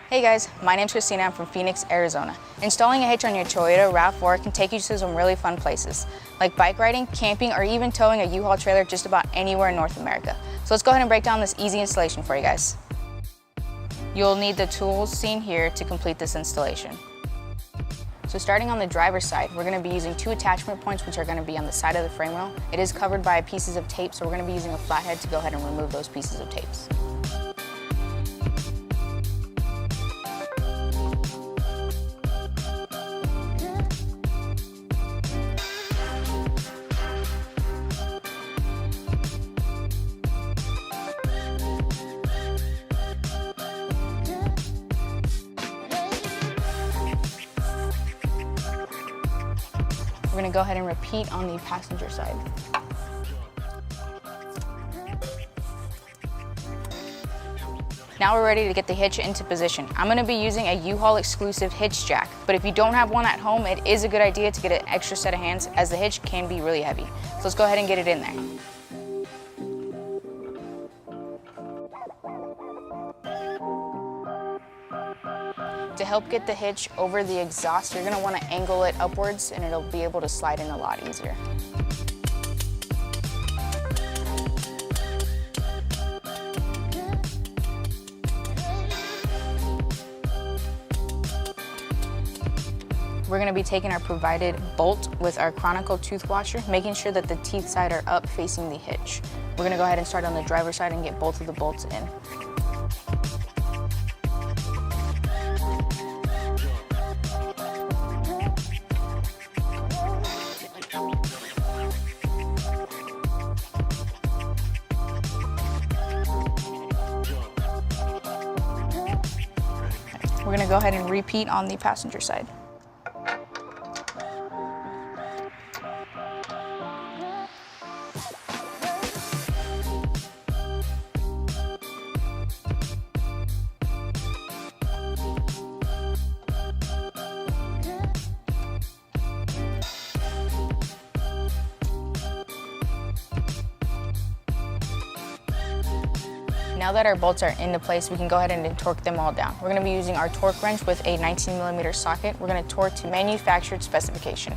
Hey guys, my name's Christina. I'm from Phoenix, Arizona. Installing a hitch on your Toyota RAV4 can take you to some really fun places, like bike riding, camping, or even towing a U-Haul trailer just about anywhere in North America. So let's go ahead and break down this easy installation for you guys. You'll need the tools seen here to complete this installation. So starting on the driver's side, we're going to be using 2 attachment points, which are going to be on the side of the frame rail. It is covered by pieces of tape, so we're going to be using a flathead to go ahead and remove those pieces of tapes. We're going to go ahead and repeat on the passenger side. Now we're ready to get the hitch into position. I'm going to be using a U-Haul exclusive hitch jack, but if you don't have one at home, it is a good idea to get an extra set of hands as the hitch can be really heavy. So let's go ahead and get it in there. To help get the hitch over the exhaust, you're going to want to angle it upwards and it'll be able to slide in a lot easier. We're going to be taking our provided bolt with our Chronicle tooth washer, making sure that the teeth side are up facing the hitch. We're going to go ahead and start on the driver's side and get both of the bolts in. We're going to go ahead and repeat on the passenger side. Now that our bolts are into place, we can go ahead and torque them all down. We're going to be using our torque wrench with a 19mm socket. We're going to torque to manufactured specification.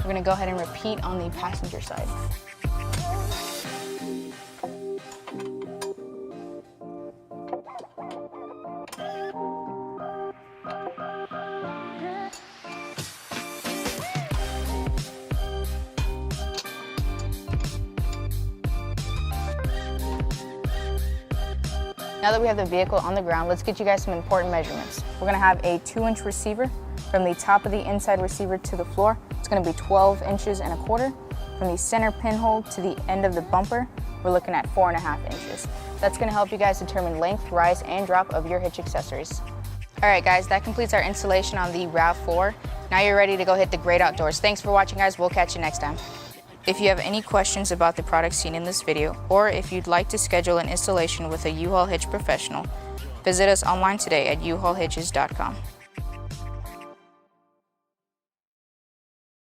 We're going to go ahead and repeat on the passenger side. Now that we have the vehicle on the ground, let's get you guys some important measurements. We're going to have a 2-inch receiver from the top of the inside receiver to the floor. It's going to be 12 inches and a quarter. From the center pinhole to the end of the bumper, we're looking at 4.5 inches. That's going to help you guys determine length, rise, and drop of your hitch accessories. All right, guys, that completes our installation on the RAV4. Now you're ready to go hit the great outdoors. Thanks for watching, guys. We'll catch you next time. If you have any questions about the products seen in this video, or if you'd like to schedule an installation with a U-Haul Hitch professional, visit us online today at uhaulhitches.com.